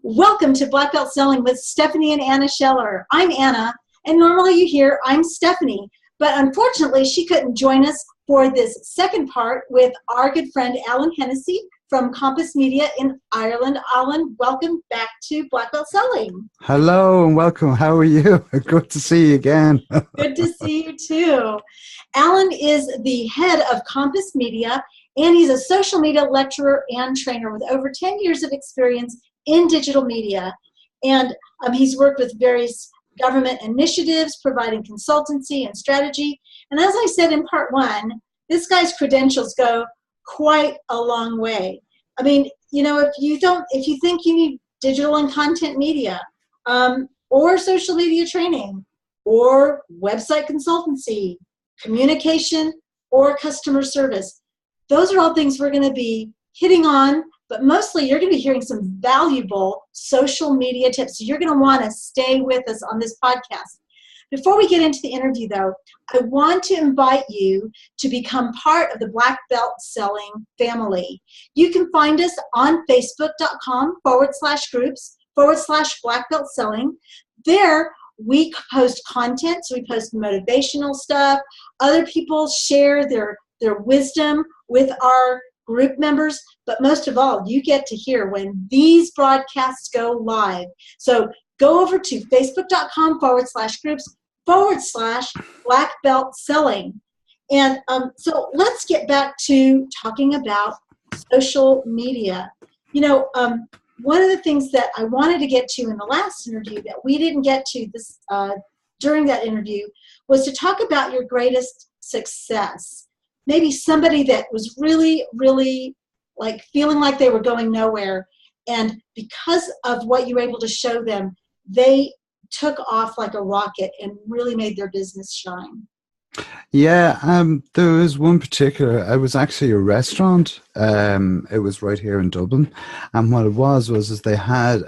Welcome to Black Belt Selling with Stephanie and Anna Scheller. I'm Anna, and normally you hear I'm Stephanie, but unfortunately she couldn't join us for this second part with our good friend Alan Hennessy from Kompass Media in Ireland. Alan, welcome back to Black Belt Selling. Hello and welcome. How are you? Good to see you again. Good to see you too. Alan is the head of Kompass Media, and he's a social media lecturer and trainer with over 10 years of experience in digital media. And he's worked with various government initiatives, providing consultancy and strategy. And as I said in part one, this guy's credentials go quite a long way. I mean, you know, if you think you need digital and content media, or social media training, or website consultancy, communication, or customer service, those are all things we're going to be hitting on. But mostly you're going to be hearing some valuable social media tips. So you're going to want to stay with us on this podcast. Before we get into the interview, though, I want to invite you to become part of the Black Belt Selling family. You can find us on Facebook.com/groups/Black Belt Selling. There, we post content, so we post motivational stuff. Other people share their wisdom with our group members, but most of all, you get to hear when these broadcasts go live. So go over to Facebook.com/groups/Black Belt Selling. And so let's get back to talking about social media. You know, one of the things that I wanted to get to in the last interview that we didn't get to this during that interview was to talk about your greatest success. Maybe somebody that was really, really like feeling like they were going nowhere. And because of what you were able to show them, they took off like a rocket and really made their business shine. Yeah, there was one particular, it was actually a restaurant. It was right here in Dublin. And what it was they had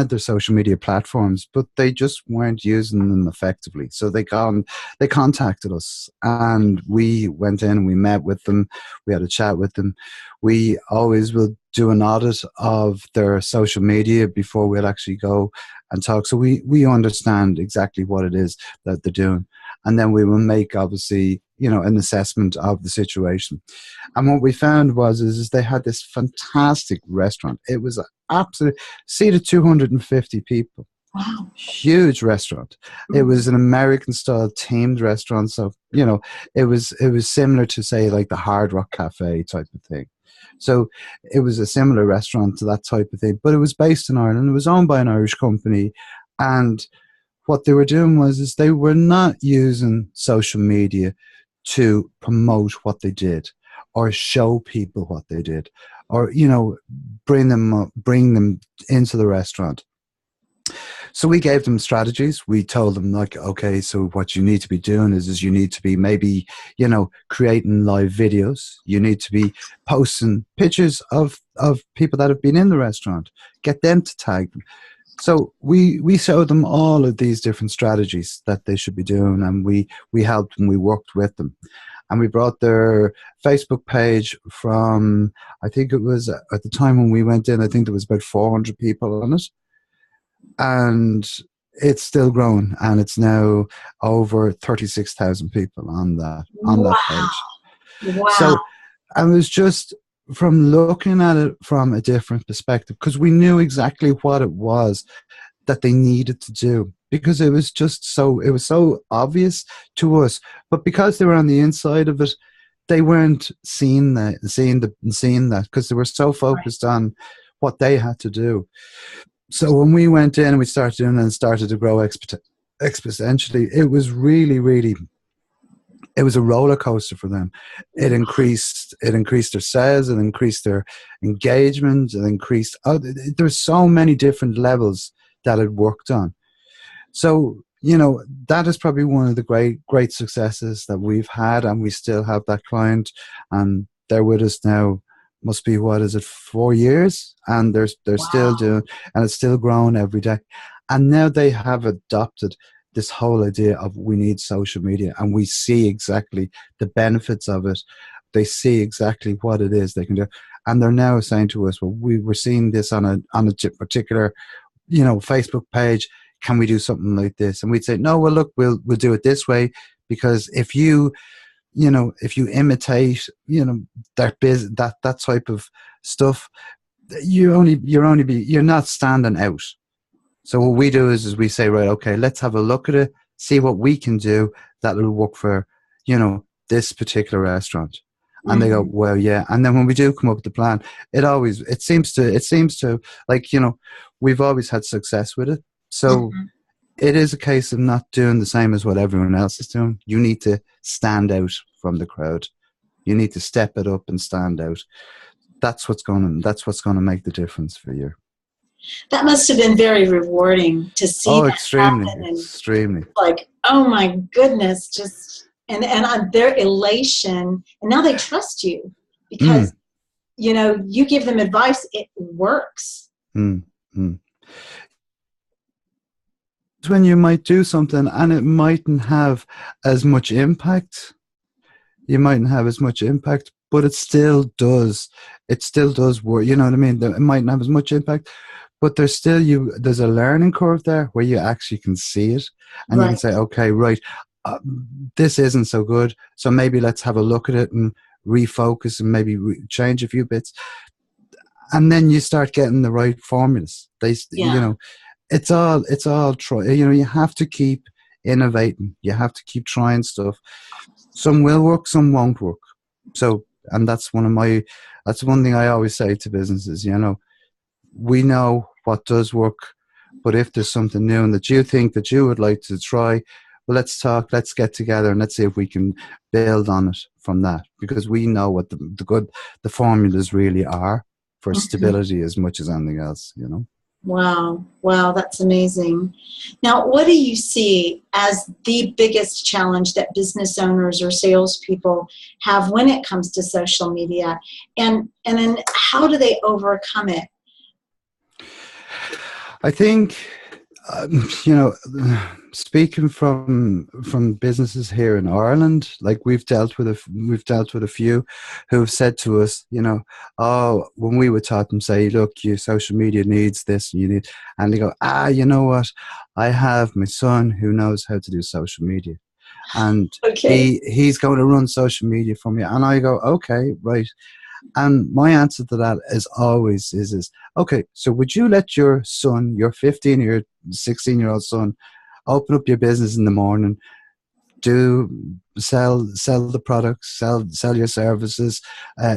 their social media platforms, but they just weren't using them effectively. So they contacted us, and we went in and we met with them. We had a chat with them. We always will do an audit of their social media before we'll actually go and talk. So we understand exactly what it is that they're doing. And then we will make, obviously, an assessment of the situation. And what we found is they had this fantastic restaurant. It was seated 250 people. Wow. Huge restaurant. It was an American style themed restaurant. So, it was similar to, say, like the Hard Rock Cafe type of thing. So it was a similar restaurant to that type of thing, but it was based in Ireland. It was owned by an Irish company. And what they were doing was they were not using social media to promote what they did or show people what they did or, bring them into the restaurant. So we gave them strategies. We told them, like, okay, so what you need to be doing is you need to be maybe, creating live videos. You need to be posting pictures of people that have been in the restaurant. Get them to tag them. So we showed them all of these different strategies that they should be doing, and we helped them, we worked with them. And we brought their Facebook page from, I think it was, at the time when we went in, I think there was about 400 people on it. And it's still growing, and it's now over 36,000 people on that page. Wow. So I was just from looking at it from a different perspective, because we knew exactly what it was that they needed to do, because it was so obvious to us, but because they were on the inside of it, they weren't seeing that because they were so focused on what they had to do. So when we went in and we started doing it and started to grow exponentially, it was really, really, it was a roller coaster for them. It increased their sales, it increased their engagement, it increased, there's so many different levels that it worked on. So, that is probably one of the great successes that we've had, and we still have that client, and they're with us now. Must be, 4 years, and they're still doing, and it's still growing every day. And now they have adopted this whole idea of we need social media, and we see exactly the benefits of it. They see exactly what it is they can do. and they're now saying to us, well, we were seeing this on a particular, Facebook page. Can we do something like this? And we'd say, no, well, look, we'll do it this way, because if you imitate, that type of stuff, you're not standing out. So what we do is we say, right, okay, let's have a look at it, see what we can do that will work for, this particular restaurant. And they go, well, yeah. And then when we do come up with the plan, it seems to like, we've always had success with it. So it is a case of not doing the same as what everyone else is doing. You need to stand out from the crowd. You need to step it up and stand out. That's what's going to make the difference for you. That must have been very rewarding to see that extremely, happen. And extremely. like, oh my goodness, and their elation, and now they trust you because you give them advice, it works. When you might do something and it mightn't have as much impact. You mightn't have as much impact, but it still does. It still does work. You know what I mean? It mightn't have as much impact, but there's a learning curve there where you actually can see it, and you can say, okay, right, this isn't so good. So maybe let's have a look at it and refocus and maybe change a few bits. And then you start getting the right formulas. It's all try. You have to keep innovating. You have to keep trying stuff. Some will work, some won't work. So, and that's one thing I always say to businesses. We know what does work, but if there's something new and that you think that you would like to try, well, let's talk. Let's get together and let's see if we can build on it from that, because we know what the formulas really are for stability as much as anything else. Wow, that's amazing. Now, what do you see as the biggest challenge that business owners or salespeople have when it comes to social media, and then how do they overcome it? I think, speaking from businesses here in Ireland, like we've dealt with a few who've said to us, when we would talk them, say, look, your social media needs this, and they go, you know what? I have my son who knows how to do social media, and he's going to run social media for me. And I go, okay, right. And my answer to that is always is okay, so would you let your son, your 15 or 16-year-old son, open up your business in the morning, sell the products, sell your services,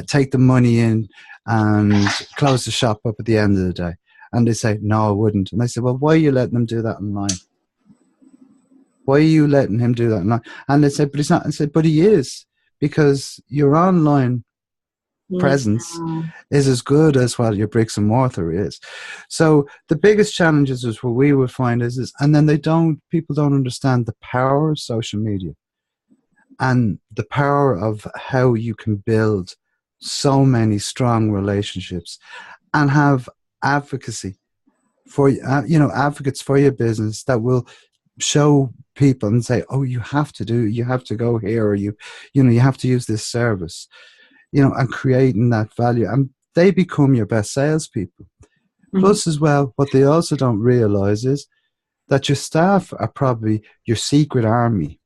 take the money in and close the shop up at the end of the day? And they say, no, I wouldn't. And I said, well, why are you letting them do that online? Why are you letting him do that online? And they said, but he's not. I said, but he is, because your online presence is as good as what your bricks and mortar is. So the biggest challenges is what we would find is and then people don't understand the power of social media and the power of how you can build so many strong relationships and have advocacy for advocates for your business that will show people and say, oh, you have to go here, or you have to use this service. And creating that value, and they become your best salespeople. Plus, as well, what they also don't realize is that your staff are probably your secret army.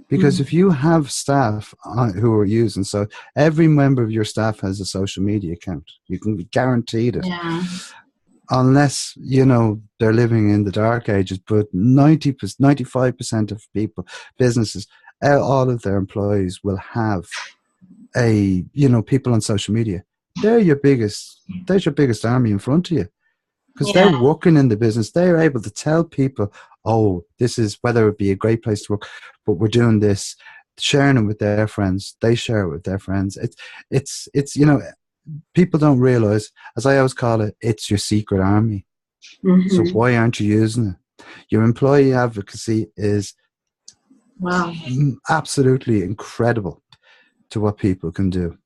Because if you have staff who are using, so every member of your staff has a social media account, you can be guaranteed it. Yeah. Unless, they're living in the dark ages, but 95% of businesses, all of their employees will have people on social media. There's your biggest army in front of you, because they're working in the business. They're able to tell people, oh, this is, whether it be a great place to work, but we're doing this, sharing it with their friends. They share it with their friends. It's people don't realize, as I always call it, it's your secret army. So why aren't you using it? Your employee advocacy is absolutely incredible to what people can do,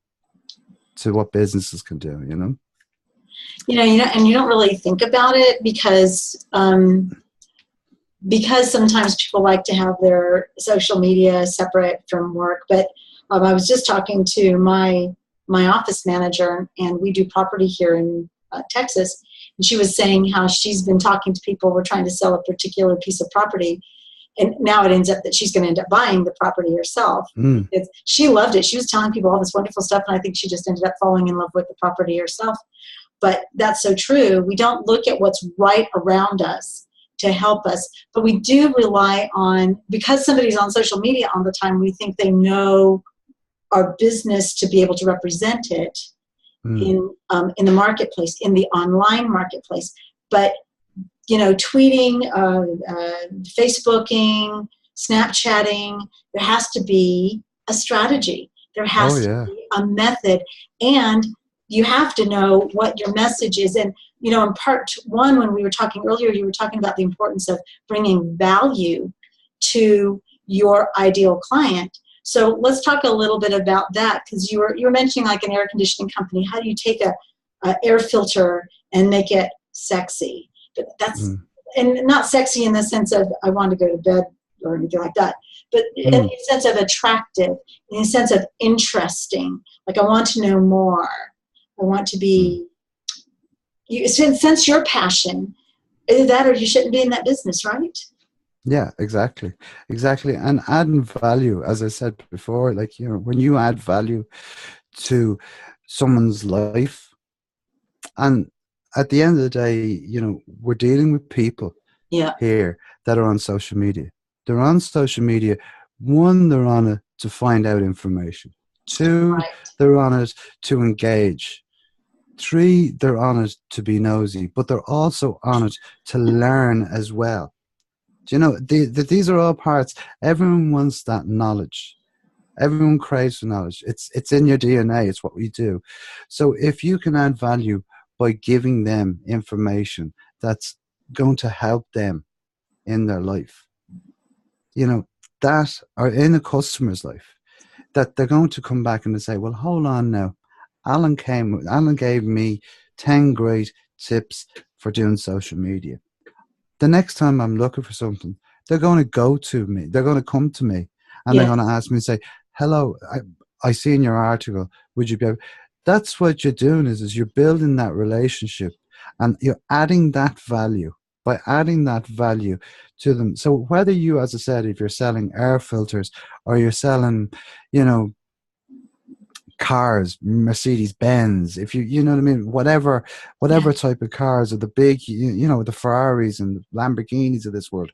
to what businesses can do, and you don't really think about it because sometimes people like to have their social media separate from work. But I was just talking to my my office manager, and we do property here in Texas. And she was saying how she's been talking to people who are trying to sell a particular piece of property. And now it ends up that she's going to end up buying the property herself. Mm. She loved it. She was telling people all this wonderful stuff, and I think she just ended up falling in love with the property herself. But that's so true. We don't look at what's right around us to help us, but we do rely on, because somebody's on social media all the time, we think they know our business to be able to represent it in the marketplace, in the online marketplace. But tweeting, Facebooking, Snapchatting, there has to be a strategy. There has to be a method, and you have to know what your message is. And, in part one, when we were talking earlier, you were talking about the importance of bringing value to your ideal client. So let's talk a little bit about that, because you were mentioning like an air conditioning company. How do you take a air filter and make it sexy? But that's and not sexy in the sense of I want to go to bed or anything like that, but in the sense of attractive, in the sense of interesting. Like I want to know more. I want to be. You sense your passion. Either that, or you shouldn't be in that business, right? Yeah, exactly. And adding value, as I said before, like, when you add value to someone's life, and at the end of the day, we're dealing with people here that are on social media. They're on social media. One, they're on it to find out information. Two, they're on it to engage. Three, they're on it to be nosy, but they're also on it to learn as well. Do you know, these are all parts. Everyone wants that knowledge. Everyone craves for knowledge. It's in your DNA. It's what we do. So if you can add value by giving them information that's going to help them in their life, that, or in a customer's life, that they're going to come back and they say, well, hold on now. Alan gave me 10 great tips for doing social media. The next time I'm looking for something, they're going to go to me. They're going to come to me, and they're going to ask me and say, hello, I see in your article, would you be able? That's what you're doing is you're building that relationship, and you're adding that value by adding that value to them. So whether you, as I said, if you're selling air filters or you're selling, cars, Mercedes Benz, if you know what I mean, whatever type of cars, or the big, the Ferraris and the Lamborghinis of this world,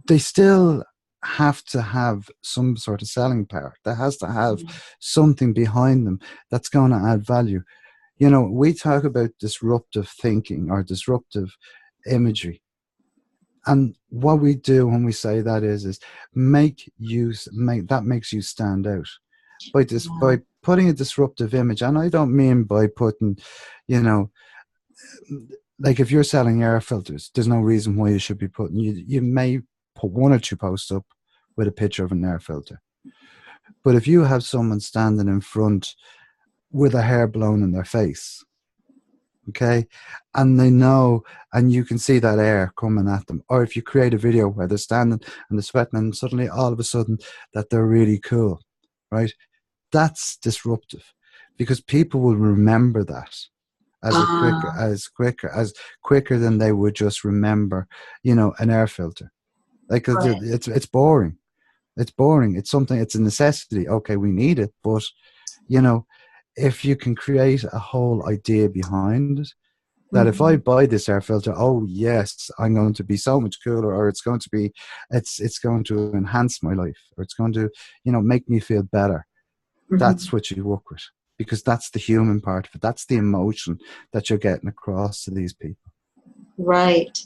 they still have to have some sort of selling power. There has to have something behind them that's going to add value. We talk about disruptive thinking or disruptive imagery. And what we do when we say that is that makes you stand out. By putting a disruptive image, and I don't mean by putting, like if you're selling air filters, there's no reason why you should be putting, you may put one or two posts up with a picture of an air filter. But if you have someone standing in front with a hair blown in their face, okay, and they know, and you can see that air coming at them, or if you create a video where they're standing and they're sweating and suddenly all of a sudden that they're really cool, right? That's disruptive, because people will remember that as quicker than they would just remember, an air filter. Like it's boring. It's boring. It's something. It's a necessity. Okay, we need it, but if you can create a whole idea behind it, that if I buy this air filter, oh yes, I'm going to be so much cooler, or it's going to enhance my life, or it's going to make me feel better. That's what you work with, because that's the human part of it. That's the emotion that you're getting across to these people. Right.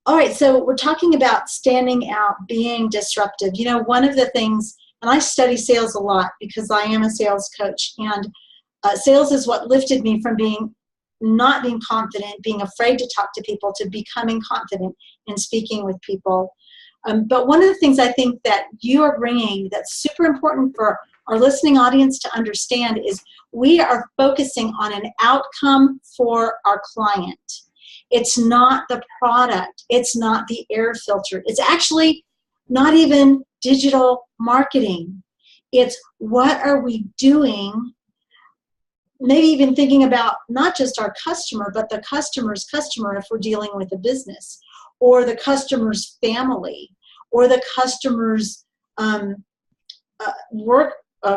All right, so we're talking about standing out, being disruptive. One of the things, and I study sales a lot because I am a sales coach, and sales is what lifted me from not being confident, being afraid to talk to people, to becoming confident in speaking with people. But one of the things I think that you are bringing that's super important for our listening audience to understand is we are focusing on an outcome for our client. It's not the product. It's not the air filter. It's actually not even digital marketing. It's what are we doing, maybe even thinking about not just our customer, but the customer's customer if we're dealing with a business, or the customer's family, or the customer's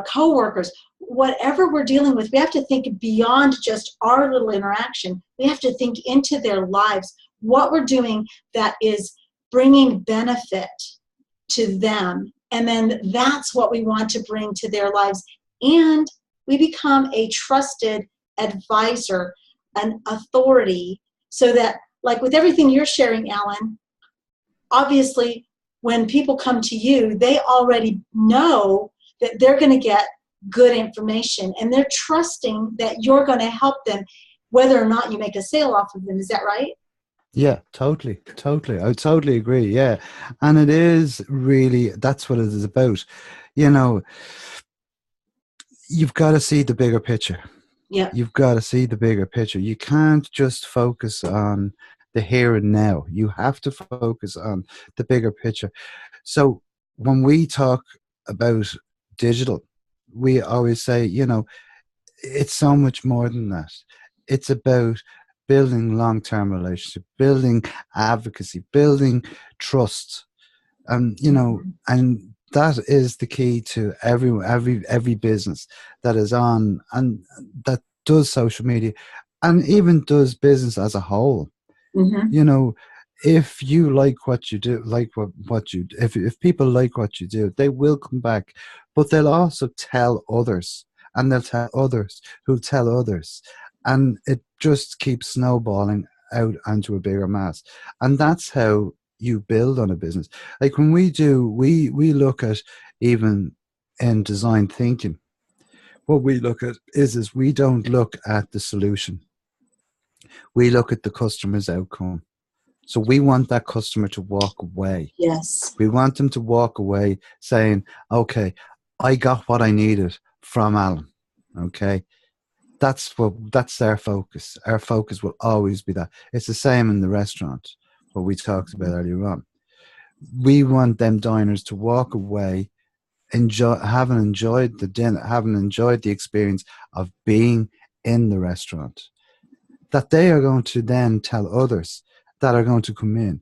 co-workers. Whatever we're dealing with, we have to think beyond just our little interaction. We have to think into their lives, what we're doing that is bringing benefit to them. And then that's what we want to bring to their lives. And we become a trusted advisor, an authority, so that, like with everything you're sharing, Alan, obviously when people come to you, they already know that they're going to get good information, and they're trusting that you're going to help them whether or not you make a sale off of them. Is that right? Yeah, totally. I totally agree. Yeah. And it is really, that's what it is about. You know, you've got to see the bigger picture. Yeah. You've got to see the bigger picture. You can't just focus on the here and now. You have to focus on the bigger picture. So when we talk about digital, we always say, you know, it's so much more than that. It's about building long-term relationship, building advocacy, building trust. You know, and that is the key to every business that is on and that does social media and even does business as a whole. Mm-hmm. You know, if you like what you do, like what you, if people like what you do, they will come back, but they'll also tell others, and they'll tell others who'll tell others, and it just keeps snowballing out onto a bigger mass. And that's how you build on a business. Like when we look at, even in design thinking, what we look at is we don't look at the solution. We look at the customer's outcome. So we want that customer to walk away. Yes. We want them to walk away saying, okay, I got what I needed from Alan. Okay. That's their focus. Our focus will always be that. It's the same in the restaurant, what we talked about earlier on. We want them diners to walk away, having enjoyed the dinner, having enjoyed the experience of being in the restaurant, that they are going to then tell others that are going to come in.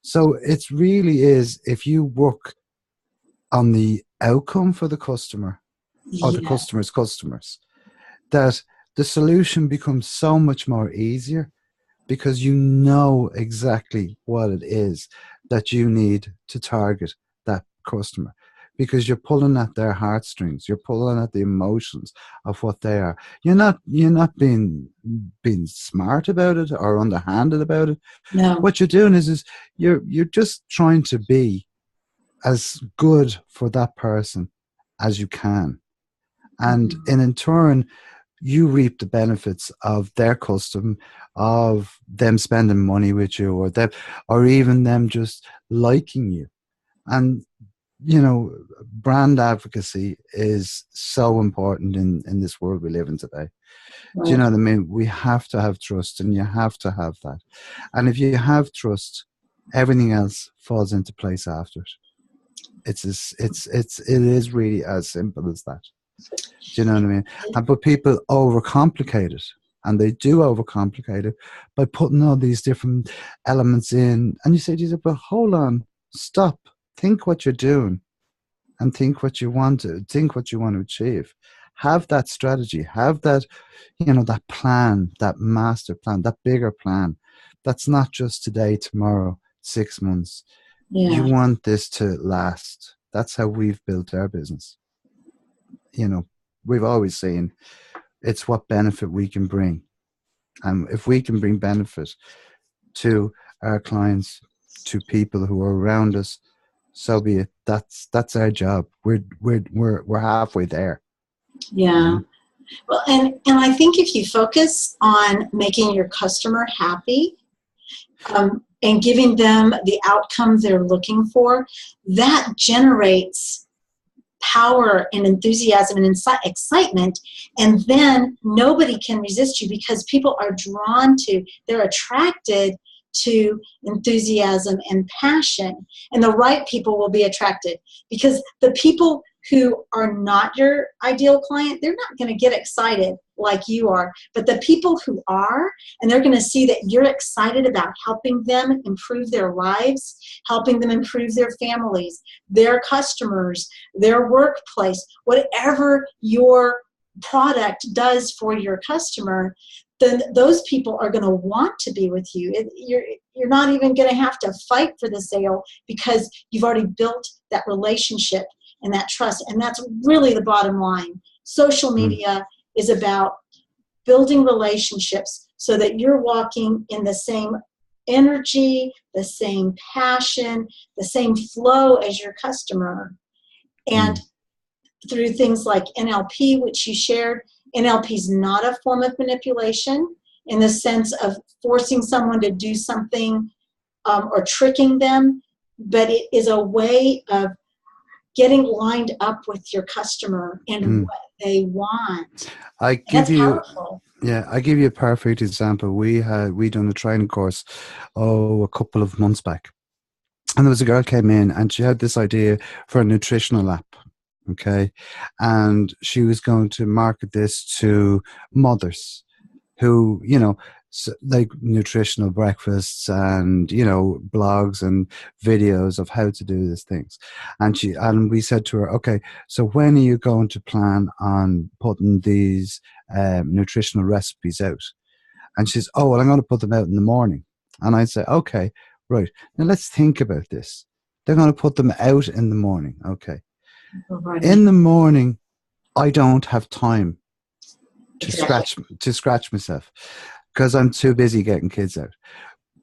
So it really is, if you work on the outcome for the customer or the customer's customers, that the solution becomes so much more easier, because you know exactly what it is that you need to target that customer, because you're pulling at their heartstrings, you're pulling at the emotions of what they are. You're not being smart about it or underhanded about it. No. What you're doing is you're just trying to be as good for that person as you can, and in turn you reap the benefits of their custom, of them spending money with you, or even them just liking you. And you know, brand advocacy is so important in this world we live in today. Right. Do you know what I mean? We have to have trust, and you have to have that. And if you have trust, everything else falls into place after it. It is really as simple as that. Do you know what I mean? But people overcomplicate it, and they do overcomplicate it by putting all these different elements in. And you say to yourself, but hold on, stop, think what you're doing, and think what you want to achieve. Have that strategy, have that, you know, that plan, that master plan, that bigger plan. That's not just today, tomorrow, 6 months. Yeah. You want this to last. That's how we've built our business. You know, we've always seen it's what benefit we can bring. And if we can bring benefit to our clients, to people who are around us, so be it. That's our job. We're halfway there. Yeah. You know? Well, and I think if you focus on making your customer happy, and giving them the outcome they're looking for, that generates power and enthusiasm and excitement, and then nobody can resist you, because people are drawn to, they're attracted to enthusiasm and passion. And the right people will be attracted, because the people who are not your ideal client, they're not going to get excited like you are. But the people who are, and they're going to see that you're excited about helping them improve their lives, helping them improve their families, their customers, their workplace, whatever your product does for your customer, then those people are going to want to be with you. You're not even going to have to fight for the sale, because you've already built that relationship and that trust. And that's really the bottom line. Social media is about building relationships so that you're walking in the same energy, the same passion, the same flow as your customer. And through things like NLP, which you shared, NLP is not a form of manipulation in the sense of forcing someone to do something or tricking them, but it is a way of getting lined up with your customer and what they want. That's powerful. Yeah, I give you a perfect example. We done a training course, a couple of months back. And there was a girl came in and she had this idea for a nutritional app. Okay. And she was going to market this to mothers who, like nutritional breakfasts and, blogs and videos of how to do these things. And we said to her, okay, so when are you going to plan on putting these nutritional recipes out? And she's, oh, well, I'm going to put them out in the morning. And I say, okay, right. Now let's think about this. They're going to put them out in the morning. Okay. Right. In the morning, I don't have time to scratch myself, because I'm too busy getting kids out.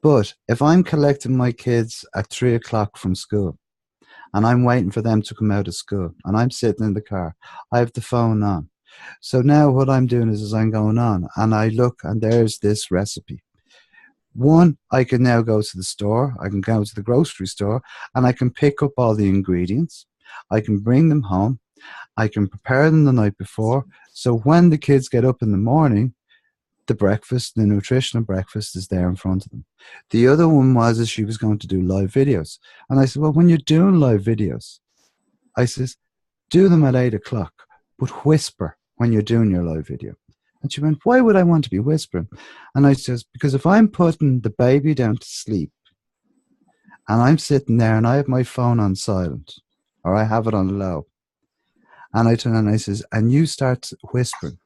But if I'm collecting my kids at 3 o'clock from school and I'm waiting for them to come out of school and I'm sitting in the car, I have the phone on. So now what I'm doing is I'm going on and I look and there's this recipe. One, I can now go to the store, I can go to the grocery store and I can pick up all the ingredients. I can bring them home. I can prepare them the night before. So when the kids get up in the morning, the nutritional breakfast is there in front of them. The other one was she was going to do live videos. And I said, well, when you're doing live videos, I says, do them at 8 o'clock, but whisper when you're doing your live video. And she went, why would I want to be whispering? And I says, because if I'm putting the baby down to sleep and I'm sitting there and I have my phone on silent or I have it on low, and I turn and I says, and you start whispering,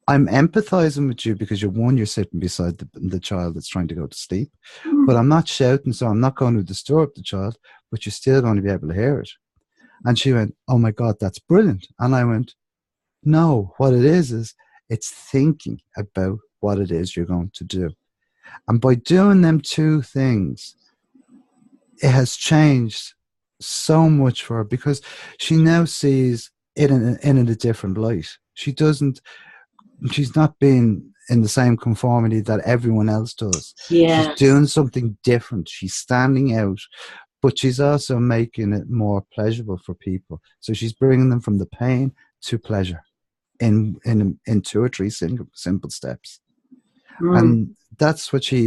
I'm empathizing with you because you're sitting beside the child that's trying to go to sleep, but I'm not shouting, so I'm not going to disturb the child, but you're still going to be able to hear it. And she went, oh my God, that's brilliant. And I went, no, what it is it's thinking about what it is you're going to do. And by doing them two things, it has changed so much for her, because she now sees it in a different light. She's not being in the same conformity that everyone else does. Yes. She's doing something different. She's standing out, but she's also making it more pleasurable for people. So she's bringing them from the pain to pleasure in 2 or 3 simple steps. And that's what she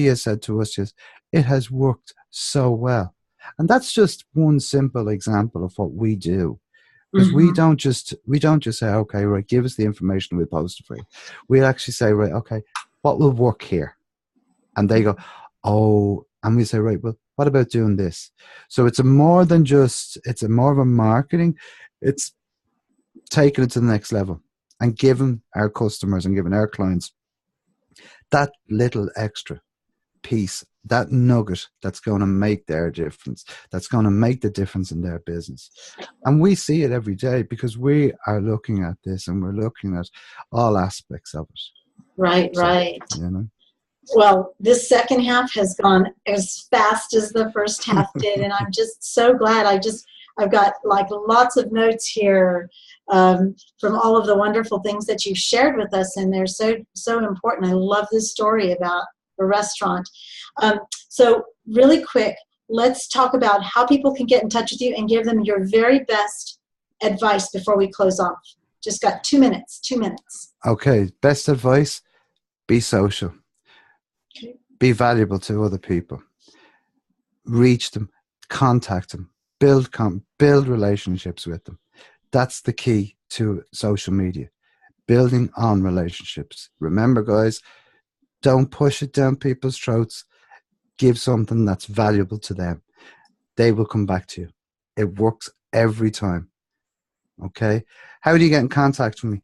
has said to us, just, it has worked so well. And that's just one simple example of what we do. Because we don't just say, okay, right, give us the information, we'll post it for you. We actually say, right, okay, what will work here? And they go, oh, and we say, right, well, what about doing this? So it's more of a marketing. It's taking it to the next level and giving our customers and giving our clients that little extra piece, that nugget that's going to make their difference, that's going to make the difference in their business. And we see it every day because we are looking at this and we're looking at all aspects of it. Right. Well, this second half has gone as fast as the first half did, and I'm just so glad. I've got like lots of notes here from all of the wonderful things that you've shared with us, and they're so important. I love this story about the restaurant. So really quick, let's talk about how people can get in touch with you and give them your very best advice before we close off. Just got 2 minutes. 2 minutes. Okay, best advice, be social. Okay. be valuable to other people, reach them, contact them, build relationships with them. That's the key to social media, building on relationships. Remember, guys, don't push it down people's throats. Give something that's valuable to them. They will come back to you. It works every time. Okay. How do you get in contact with me?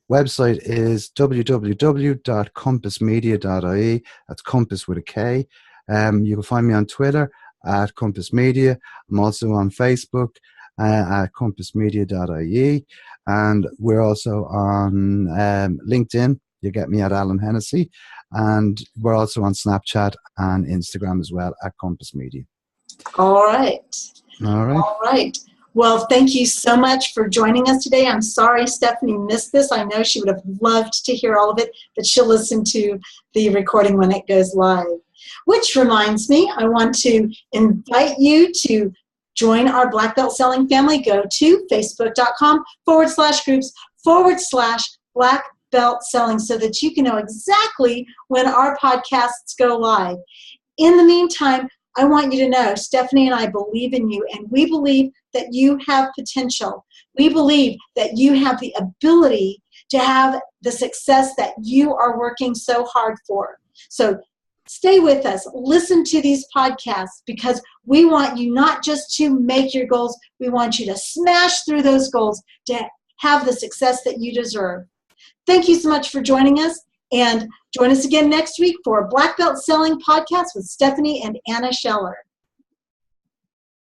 Website is www.compassmedia.ie. That's Compass with a K. You can find me on Twitter at Compass Media. I'm also on Facebook at compassmedia.ie. And we're also on LinkedIn. You get me at Alan Hennessy. And we're also on Snapchat and Instagram as well at Compass Media. All right. All right. All right. Well, thank you so much for joining us today. I'm sorry Stephanie missed this. I know she would have loved to hear all of it, but she'll listen to the recording when it goes live. Which reminds me, I want to invite you to join our Black Belt Selling family. Go to facebook.com/groups/Black Belt Selling so that you can know exactly when our podcasts go live. In the meantime, I want you to know Stephanie and I believe in you, and we believe that you have potential. We believe that you have the ability to have the success that you are working so hard for. So stay with us. Listen to these podcasts because we want you not just to make your goals, we want you to smash through those goals to have the success that you deserve. Thank you so much for joining us. And join us again next week for Black Belt Selling Podcast with Stephanie and Anna Scheller.